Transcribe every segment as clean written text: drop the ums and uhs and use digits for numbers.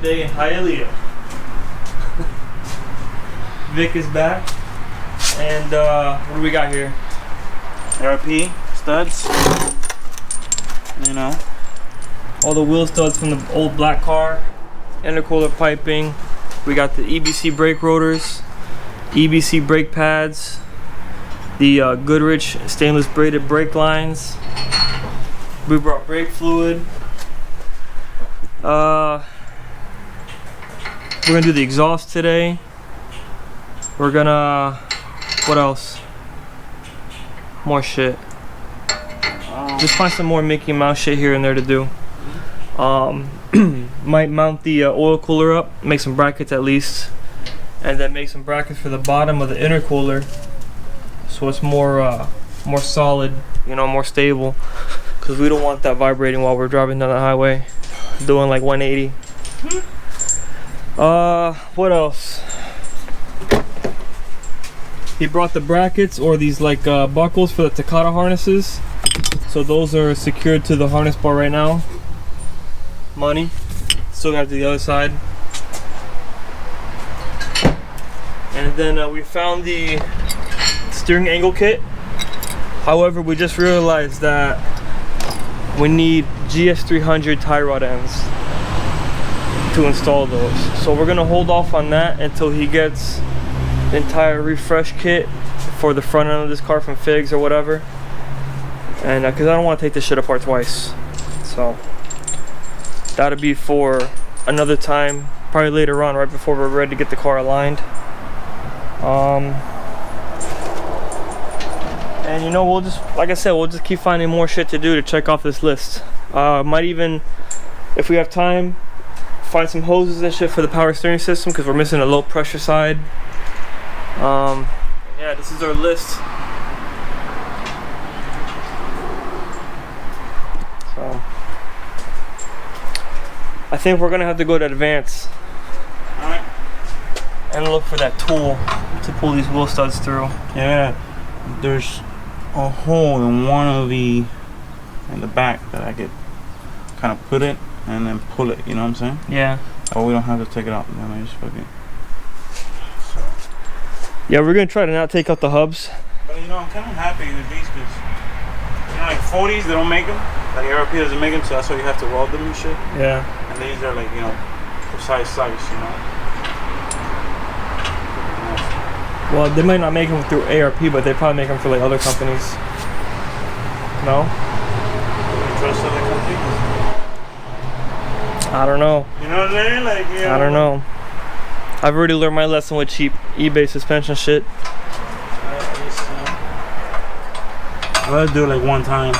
day in Hialeah. Vic is back. And what do we got here? RP studs. You know. All the wheel studs from the old black car. Intercooler piping. We got the EBC brake rotors. EBC brake pads. The Goodrich stainless braided brake lines. We brought brake fluid. We're gonna do the exhaust today. We're gonna, what else? More shit. Just find some more Mickey Mouse shit here and there to do. Might mount the oil cooler up, make some brackets at least, and then make some brackets for the bottom of the intercooler, so it's more solid, you know, more stable. Because we don't want that vibrating while we're driving down the highway, doing like 180. What else? He brought the brackets, or these like buckles for the Takata harnesses. So those are secured to the harness bar right now. Money. Still got to the other side. And then we found the steering angle kit. However, we just realized that we need GS300 tie rod ends to install those. So we're gonna hold off on that until he gets the entire refresh kit for the front end of this car from Figs or whatever. And because I don't want to take this shit apart twice. So that'll be for another time, probably later on, right before we're ready to get the car aligned. And you know, we'll just, like I said, we'll just keep finding more shit to do to check off this list. Might even, if we have time, find some hoses and shit for the power steering system, because we're missing a low pressure side. Yeah, this is our list. So I think we're gonna have to go to Advance and look for that tool to pull these wheel studs through. Yeah, there's a hole in one of the in the back that I could kind of put it and then pull it. You know what I'm saying? Yeah. Oh, we don't have to take it out. Then I just fucking. Yeah, we're gonna try to not take out the hubs. But you know, I'm kind of happy with these because you know, like 40s, they don't make them. Like ARP doesn't make them, so that's why you have to weld them and shit. Yeah. And these are like, you know, precise size, you know. Well, they might not make them through ARP, but they probably make them for like other companies. No? You trust other companies? I don't know. You know what I'm saying? Like, yeah. I don't know. I've already learned my lesson with cheap eBay suspension shit. I'd rather do it like one time.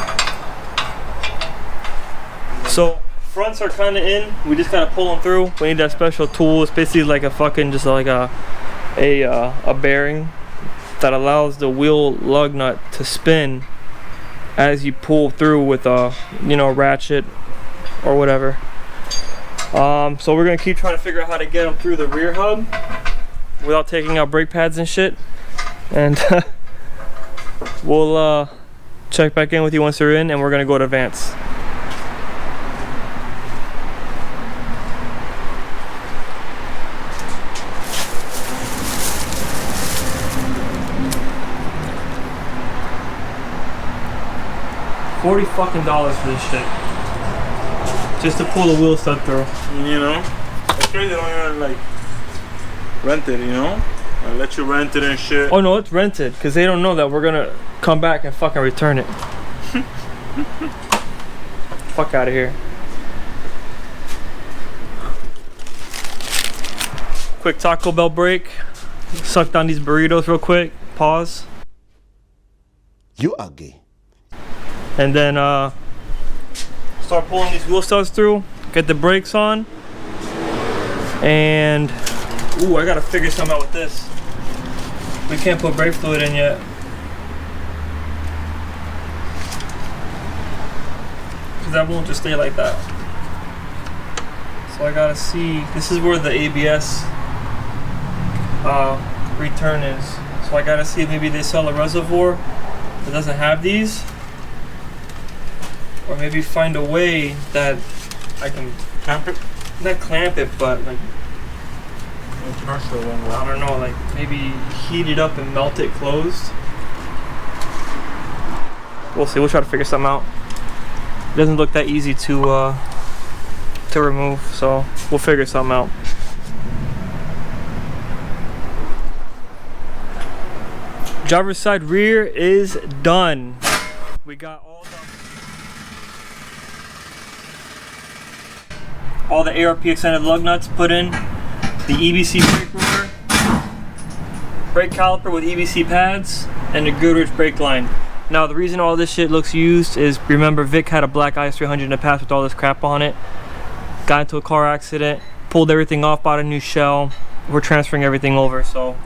So fronts are kind of in. We just gotta pull them through. We need that special tool. It's basically like a fucking just like a bearing that allows the wheel lug nut to spin as you pull through with a, you know, ratchet or whatever. So we're gonna keep trying to figure out how to get them through the rear hub without taking out brake pads and shit. And we'll check back in with you once they're in, and we're gonna go to Advance. $40 fucking for this shit. Just to pull the wheel stud through. You know? It's crazy they don't even like rent it, you know? Or let you rent it and shit. Oh no, it's rented, because they don't know that we're gonna come back and fucking return it. Fuck out of here. Quick Taco Bell break. Suck down these burritos real quick. Pause. You are gay. And then start pulling these wheel studs through. Get the brakes on. And ooh, I gotta figure something out with this. We can't put brake fluid in yet. Cause that won't just stay like that. So I gotta see. This is where the ABS return is. So I gotta see if maybe they sell a reservoir that doesn't have these. Or maybe find a way that I can Camp it? not clamp it, but like, Pressure one. I don't know, like maybe heat it up and melt it closed. We'll see. We'll try to figure something out. It doesn't look that easy to remove, so we'll figure something out. Driver's side rear is done. We got all the ARP extended lug nuts put in, the EBC brake rotor, brake caliper with EBC pads, and the Goodrich brake line. Now the reason all this shit looks used is, remember Vic had a black IS300 in the past with all this crap on it. Got into a car accident, pulled everything off, bought a new shell. We're transferring everything over, so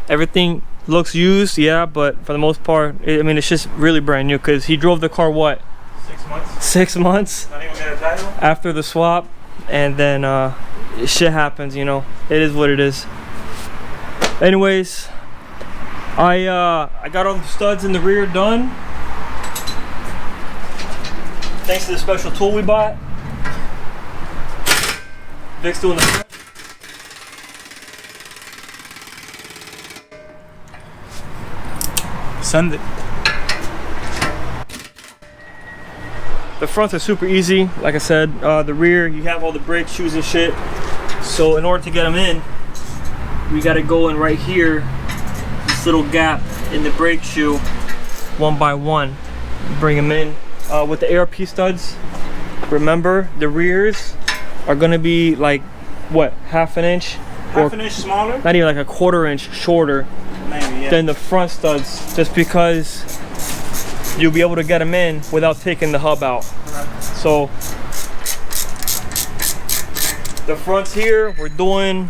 everything looks used, yeah, but for the most part, I mean, it's just really brand new because he drove the car, what? 6 months. 6 months Not even get a title. after the swap, and then shit happens, you know. It is what it is. Anyways, I got all the studs in the rear done. Thanks to the special tool we bought. Vic's doing the front. Send it. The fronts are super easy. Like I said, the rear, you have all the brake shoes and shit. So in order to get them in, we got to go in right here, this little gap in the brake shoe, one by one. Bring them in. With the ARP studs, remember the rears are going to be like, what, half an inch? Half an inch smaller? Not even, like a 1/4 inch shorter. Maybe, yeah. Than the front studs, just because you'll be able to get them in without taking the hub out. Right. So the fronts here, we're doing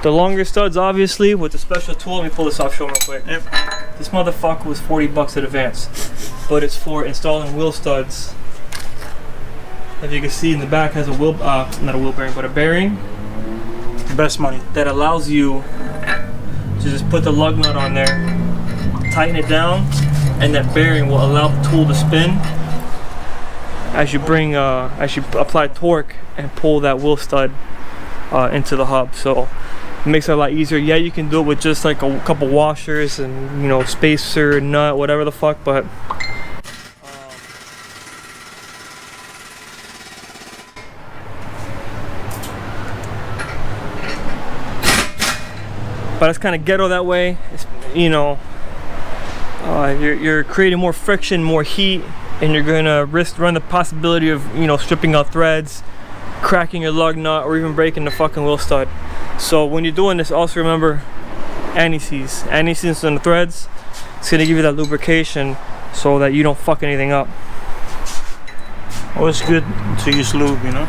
the longer studs, obviously, with the special tool. Let me pull this off, show real quick. Yep. This motherfucker was 40 bucks in advance, but it's for installing wheel studs. As you can see in the back, has a wheel, not a wheel bearing, but a bearing Best money. that allows you to just put the lug nut on there, tighten it down, and that bearing will allow the tool to spin as you apply torque and pull that wheel stud into the hub. So it makes it a lot easier. Yeah, you can do it with just like a couple washers and, you know, spacer, nut, whatever the fuck, but it's kind of ghetto that way. It's, you know, you're creating more friction, more heat, and you're gonna run the possibility of, you know, stripping out threads, cracking your lug nut, or even breaking the fucking wheel stud. So when you're doing this, also remember anti-seize on the threads. It's gonna give you that lubrication so that you don't fuck anything up. Well, it's good to use lube, you know.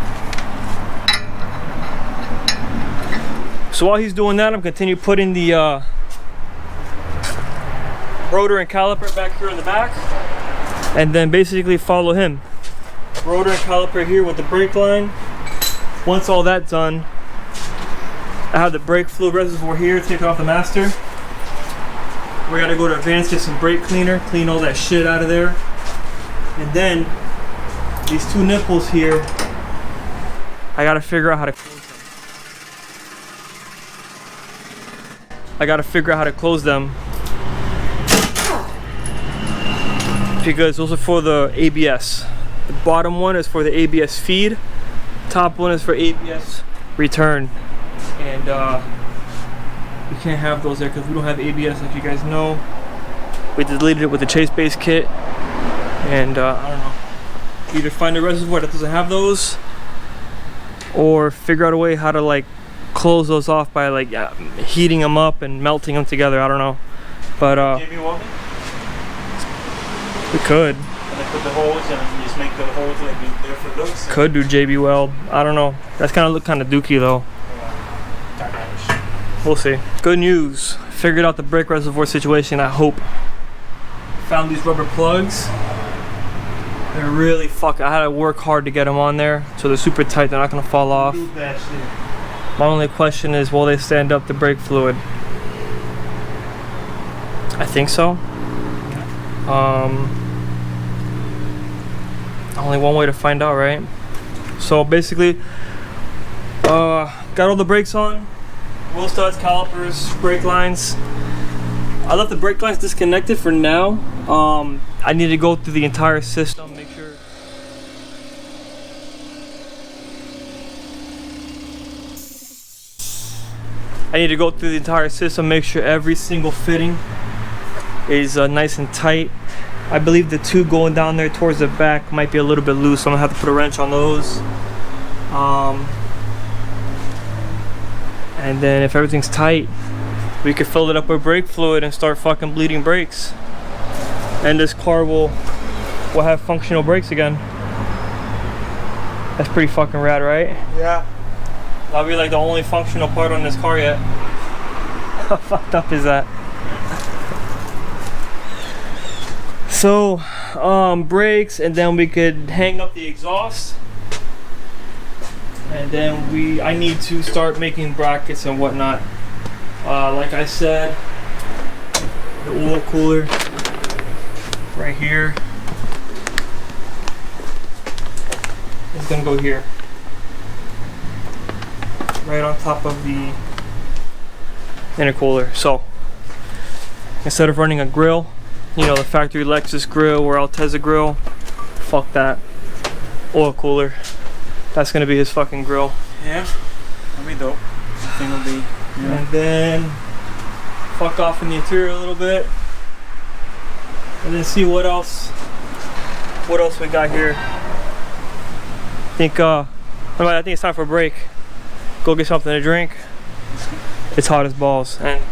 So while he's doing that, I'm continue putting the rotor and caliper back here in the back, and then basically follow him. Rotor and caliper here with the brake line. Once all that's done, I have the brake fluid reservoir here, take it off the master. We gotta go to Advanced, get some brake cleaner, clean all that shit out of there. And then these two nipples here, I gotta figure out how to close them. Because those are for the ABS. The bottom one is for the ABS feed, top one is for ABS return, and we can't have those there because we don't have ABS, like you guys know. We deleted it with the Chase base kit, and I don't know, either find a reservoir that doesn't have those, or figure out a way how to like close those off by like heating them up and melting them together. I don't know, but JB Welding? we could. And they put the holes and just make the holes like there for looks. Could do JB Weld. I don't know. That's kind of look kind of dookie though. We'll see. Good news. Figured out the brake reservoir situation, I hope. Found these rubber plugs. They're really I had to work hard to get them on there. So they're super tight. They're not going to fall off. My only question is, will they stand up the brake fluid? I think so. Only one way to find out, right? So basically, got all the brakes on, wheel studs, calipers, brake lines. I left the brake lines disconnected for now. I need to go through the entire system, make sure. I need to go through the entire system, make sure every single fitting is nice and tight. I believe the two going down there towards the back might be a little bit loose, so I'm gonna have to put a wrench on those. And then if everything's tight, we could fill it up with brake fluid and start fucking bleeding brakes. And this car will have functional brakes again. That's pretty fucking rad, right? Yeah. That'll be like the only functional part on this car yet. How fucked up is that? So, brakes, and then we could hang up the exhaust. And then I need to start making brackets and whatnot. Like I said, the oil cooler right here is gonna go here, right on top of the intercooler. So instead of running a grill, you know, the factory Lexus grill or Altezza grill, fuck that. Oil cooler. That's gonna be his fucking grill. Yeah. That'll be dope. I think it'll be. Yeah. And then fuck off in the interior a little bit. And then see what else we got here. I think it's time for a break. Go get something to drink. It's hot as balls. And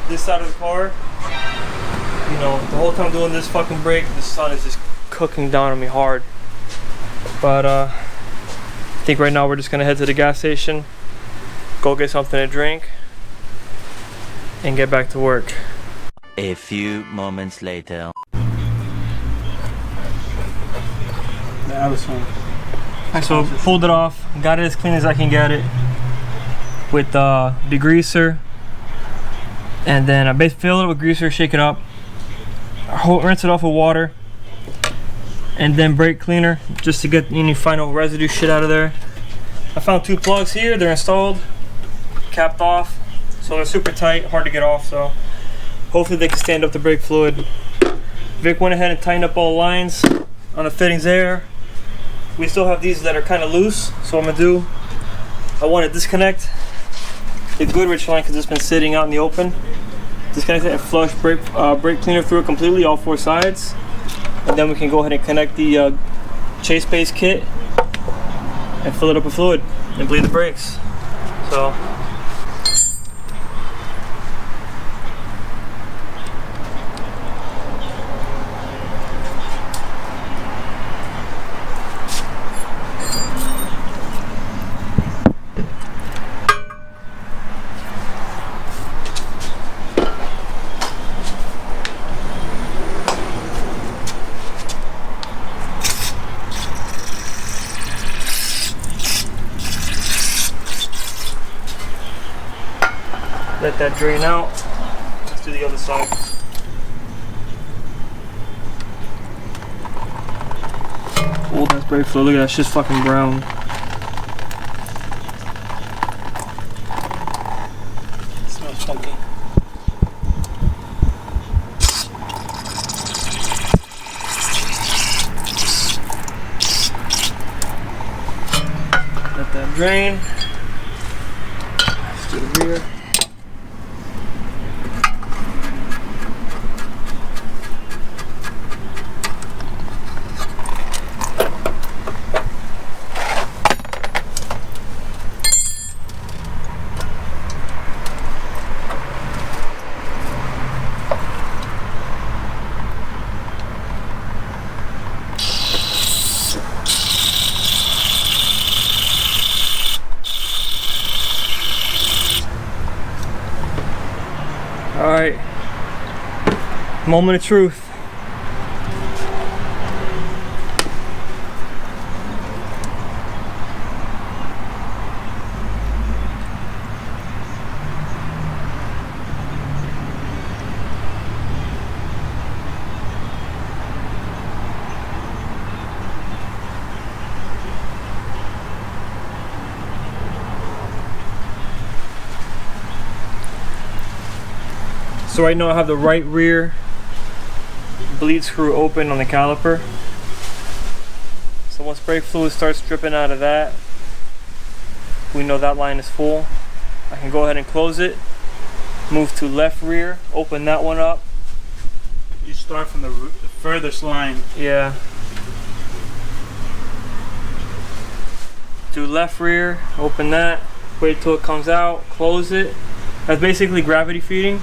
this side of the car, you know, the whole time doing this fucking break, the sun is just cooking down on me hard. But I think right now we're just gonna head to the gas station, go get something to drink, and get back to work. A few moments later. The other one. Alright, so pulled it off, got it as clean as I can get it with degreaser, and then I basically fill it with greaser, shake it up, rinse it off with water, and then brake cleaner just to get any final residue shit out of there. I found 2 plugs here, they're installed, capped off, so they're super tight, hard to get off, so hopefully they can stand up the brake fluid. Vic went ahead and tightened up all the lines on the fittings there. We still have these that are kind of loose, so what I'm gonna do, I want to disconnect the Goodrich line because it's been sitting out in the open. Disconnect it and flush brake cleaner through it completely, all 4 sides. And then we can go ahead and connect the chase base kit and fill it up with fluid and bleed the brakes. So let that drain out. Let's do the other side. Oh, that's brake fluid. Look at that, shit's fucking brown. It smells funky. Let that drain. Let's do the rear. All right, moment of truth. So right now I have the right rear bleed screw open on the caliper. So once brake fluid starts dripping out of that, we know that line is full. I can go ahead and close it, move to left rear, open that one up. You start from the furthest line. Yeah. Do left rear, open that, wait till it comes out, close it. That's basically gravity feeding.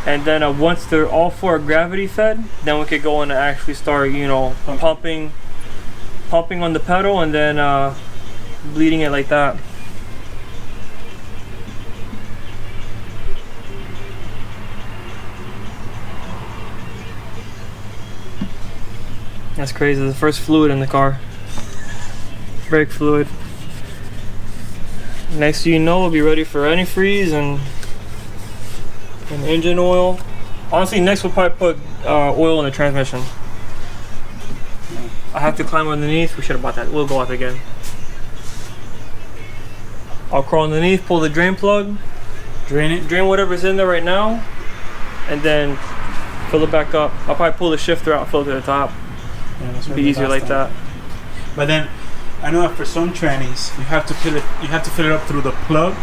And then once they're all four gravity fed, then we could go in and actually start, you know, pumping on the pedal and then bleeding it like that. That's crazy, the first fluid in the car. Brake fluid. Next thing you know, we'll be ready for antifreeze and engine oil. Honestly, next we'll probably put oil in the transmission. I have to climb underneath. We should have bought that. We'll go up again. I'll crawl underneath, pull the drain plug, drain whatever's in there right now, and then fill it back up. I'll probably pull the shifter out, fill it to the top. Yeah, that's It'll be easier like that. But then I know that for some trannies you have to fill it up through the plug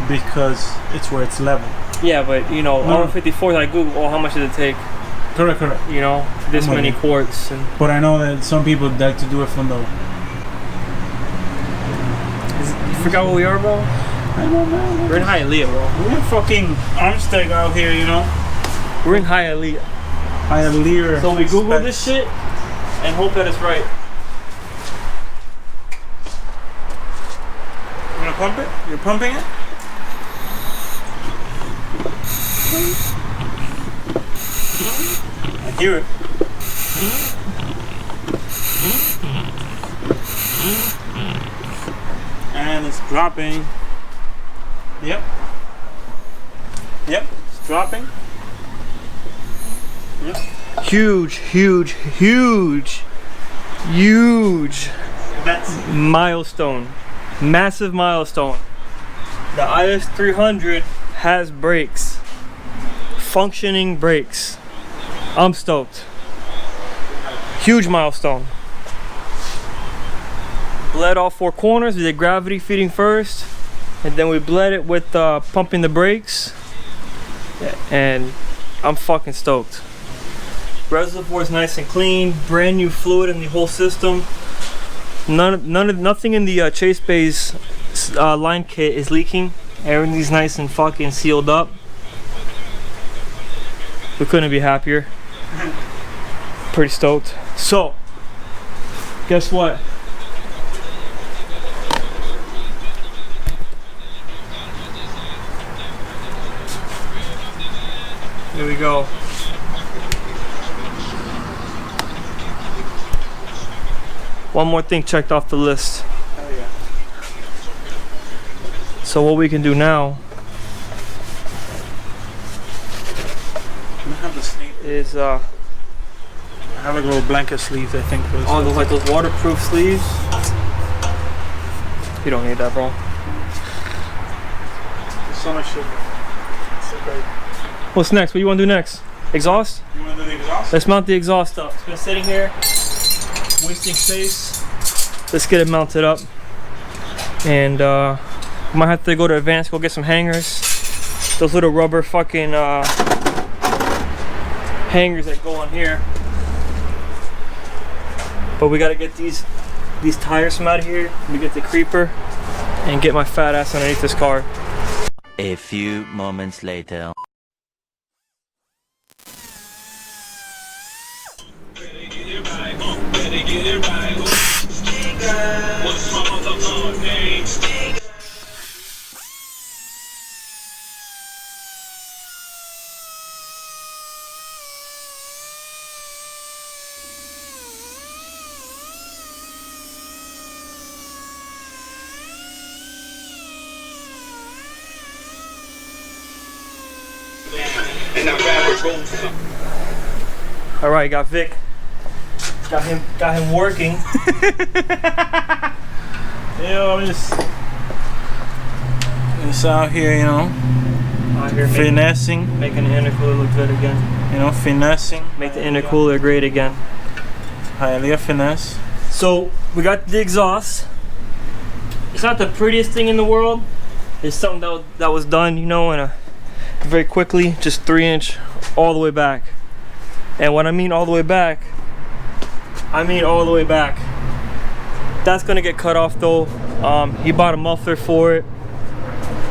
because it's where it's level. Yeah, but you know, R54, I Google, oh, how much did it take? Correct. You know, this many quarts. And but I know that some people like to do it from the. you forgot where we are, bro? I don't know. We're in Hialeah, bro. We're fucking Armstead out here, you know. We're in Hialeah. Hialeah. So we Google this shit and hope that it's right. You gonna pump it? You're pumping it? I hear it. And it's dropping. Yep. Yep, it's dropping. Yep. Huge That's milestone. Massive milestone. The IS300 has brakes. Functioning brakes. I'm stoked. Huge milestone. Bled all four corners. We did gravity feeding first, and then we bled it with pumping the brakes. And I'm fucking stoked. Reservoir is nice and clean. Brand new fluid in the whole system. Nothing in the chase bay's line kit is leaking. Everything's nice and fucking sealed up. We couldn't be happier. Pretty stoked. So, guess what? Here we go. One more thing checked off the list. hell yeah. So what we can do now I have the sleeve. is I have like little blanket sleeves, I think. For this oh, those like those waterproof sleeves. You don't need that, bro. There's so much shit. So great. What's next? What do you want to do next? Exhaust? You want to do the exhaust? Let's mount the exhaust up. It's been sitting here, wasting space. Let's get it mounted up. And might have to go to Advance, go get some hangers. Those little rubber fucking hangers that go on here. But we gotta get these tires from out of here. We get the creeper and get my fat ass underneath this car. A few moments later. All right, got Vic. Got him working. Yeah, I'm just out here, you know, Out here finessing. making the intercooler look good again. You know, finessing. Make the intercooler great again. Highly finesse. So we got the exhaust. It's not the prettiest thing in the world. It's something that was done, you know, in a very quickly, just 3-inch all the way back. And when I mean all the way back, I mean all the way back. That's gonna get cut off though. He bought a muffler for it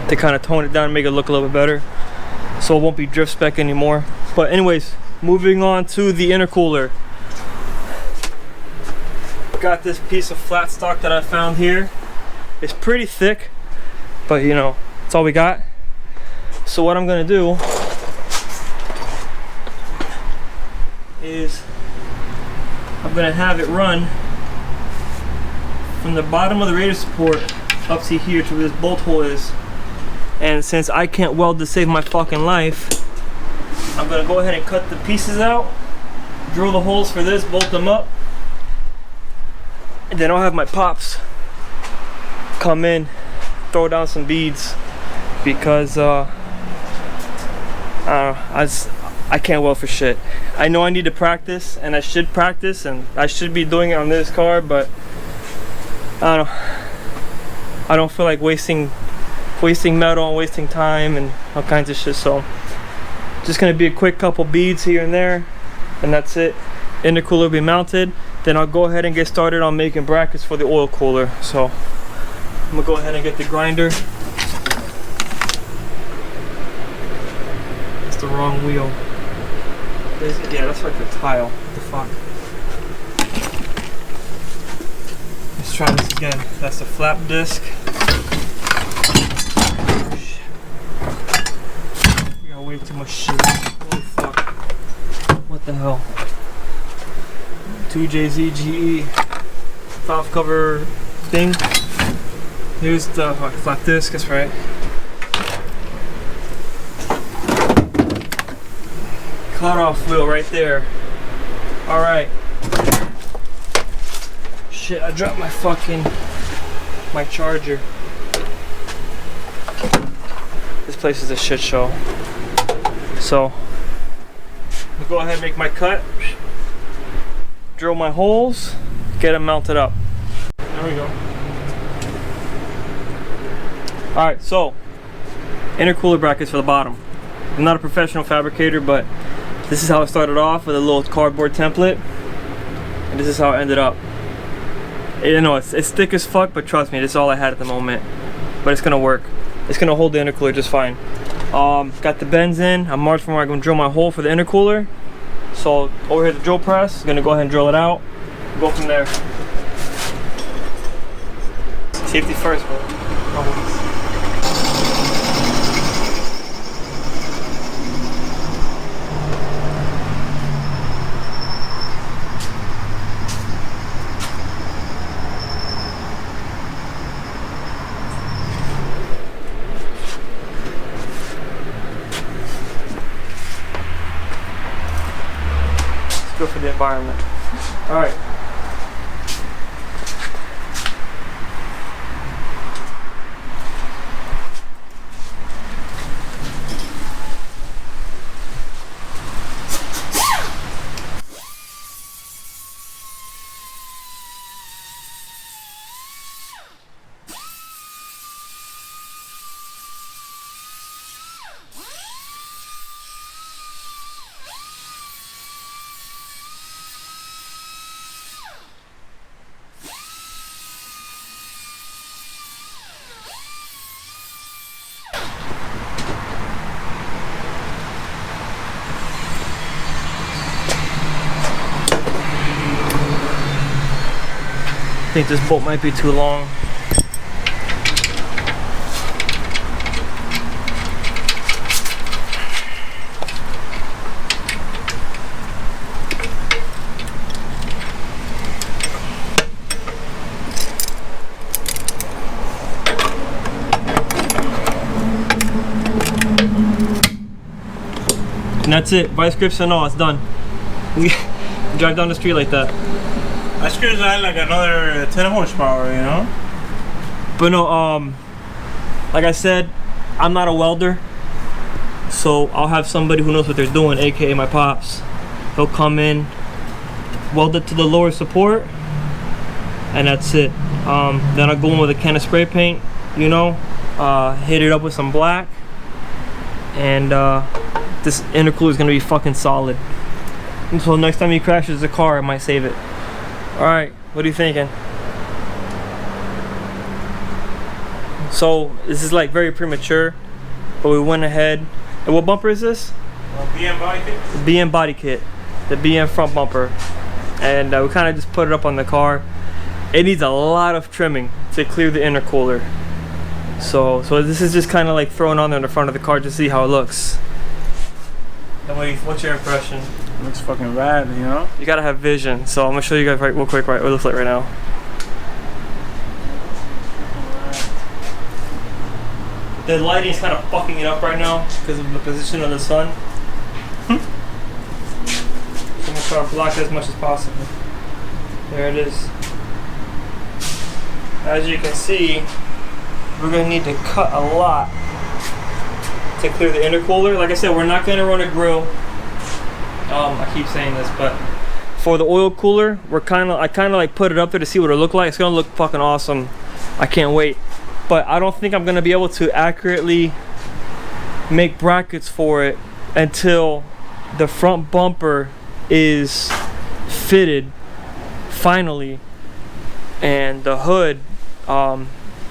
to kind of tone it down and make it look a little bit better, so it won't be drift spec anymore. But anyways, moving on to the intercooler. Got this piece of flat stock that I found here. It's pretty thick, but you know, it's all we got. So what I'm gonna do is I'm gonna have it run from the bottom of the radiator support up to here to where this bolt hole is. And since I can't weld to save my fucking life, I'm gonna go ahead and cut the pieces out, drill the holes for this, bolt them up, and then I'll have my pops come in, throw down some beads, because I don't know, I can't weld for shit. I know I need to practice, and I should practice, and I should be doing it on this car, but I don't know. I don't feel like wasting metal and wasting time and all kinds of shit. So just gonna be a quick couple beads here and there, and that's it. Intercooler will be mounted. Then I'll go ahead and get started on making brackets for the oil cooler. So I'm gonna go ahead and get the grinder. It's the wrong wheel. Yeah, that's like the tile. What the fuck? Let's try this again. That's the flap disc. We got way too much shit. Holy fuck. What the hell? 2JZGE valve cover thing. Here's the flap disc, that's right. Cut off wheel right there. Alright. Shit, I dropped my charger. This place is a shit show. So, I'll go ahead and make my cut. Drill my holes, get them mounted up. There we go. Alright, so intercooler brackets for the bottom. I'm not a professional fabricator, but this is how I started off, with a little cardboard template, and this is how it ended up. You know, it's thick as fuck, but trust me, this is all I had at the moment. But it's gonna work. It's gonna hold the intercooler just fine. Got the bends in. I'm marked from where I'm gonna drill my hole for the intercooler. So over here at the drill press, I'm gonna go ahead and drill it out. Go from there. Safety first, bro. Always. Good for the environment. All right. I think this bolt might be too long. And that's it. Vice grips and all, it's done. We drive down the street like that. I screws add like another 10 horsepower, you know? But no, like I said, I'm not a welder. So I'll have somebody who knows what they're doing, aka my pops. He'll come in, weld it to the lower support, and that's it. Then I'll go in with a can of spray paint, you know, hit it up with some black, and this intercooler is gonna be fucking solid. Until next time he crashes the car, I might save it. Alright, what are you thinking? So this is like very premature, but we went ahead. And what bumper is this? BM body kit? The BM body kit, the BM front bumper, and we kind of just put it up on the car. It needs a lot of trimming to clear the intercooler. So this is just kind of like thrown on there in the front of the car to see how it looks. What's your impression? It looks fucking rad, you know? You gotta have vision. So I'm gonna show you guys real quick what it looks like right now. The lighting is kind of fucking it up right now because of the position of the sun. So I'm gonna try to block it as much as possible. There it is. As you can see, we're gonna need to cut a lot to clear the intercooler. Like I said, we're not gonna run a grill. I keep saying this, but for the oil cooler, I kind of like put it up there to see what it looked like. It's gonna look fucking awesome. I can't wait. But I don't think I'm gonna be able to accurately make brackets for it until the front bumper is fitted finally, and the hood,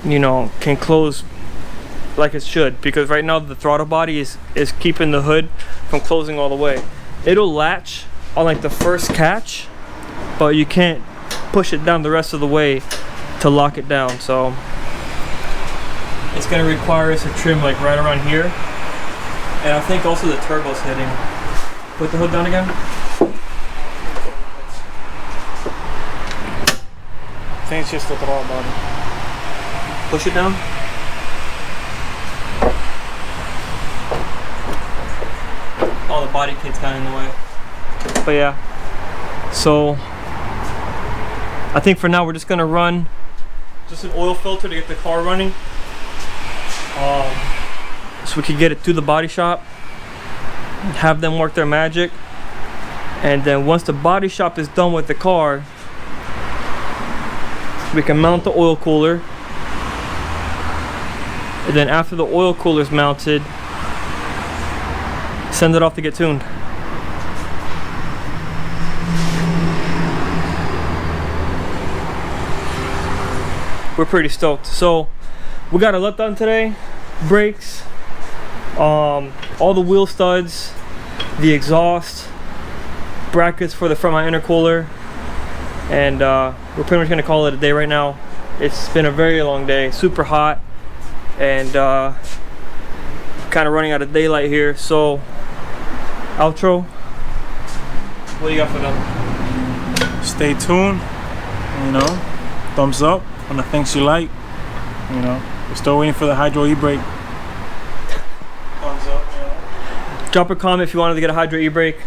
you know, can close like it should. Because right now the throttle body is keeping the hood from closing all the way. It'll latch on like the first catch, but you can't push it down the rest of the way to lock it down. So it's gonna require us to trim like right around here. And I think also the turbo's hitting. Put the hood down again. I think it's just the throttle body. Push it down. Oh, the body kit's kind of in the way. But yeah. So I think for now we're just gonna run just an oil filter to get the car running. So we can get it to the body shop, have them work their magic, and then once the body shop is done with the car, we can mount the oil cooler, and then after the oil cooler is mounted, send it off to get tuned. We're pretty stoked. So we got a let done today, brakes, all the wheel studs, the exhaust, brackets for the front of my intercooler, and we're pretty much gonna call it a day right now. It's been a very long day, super hot, and kind of running out of daylight here. So outro, what do you got for them? Stay tuned, you know, thumbs up on the things you like, you know. We're still waiting for the hydro e-brake. Thumbs up, you know. Drop a comment if you wanted to get a hydro e-brake.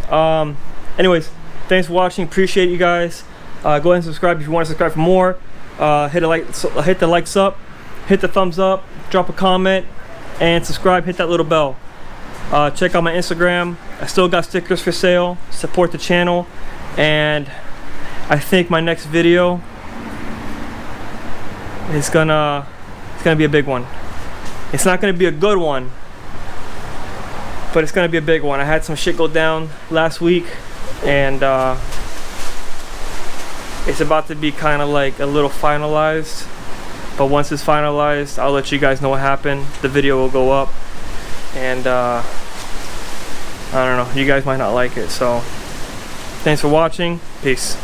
Anyways, thanks for watching, appreciate you guys. Go ahead and subscribe if you want to subscribe for more. Hit the likes up, hit the thumbs up, drop a comment, and subscribe, hit that little bell. Check out my Instagram. I still got stickers for sale. Support the channel, and I think my next video is gonna be a big one. It's not gonna be a good one, but it's gonna be a big one. I had some shit go down last week, and it's about to be kind of like a little finalized. But once it's finalized, I'll let you guys know what happened. The video will go up, and I don't know, you guys might not like it. So thanks for watching. Peace.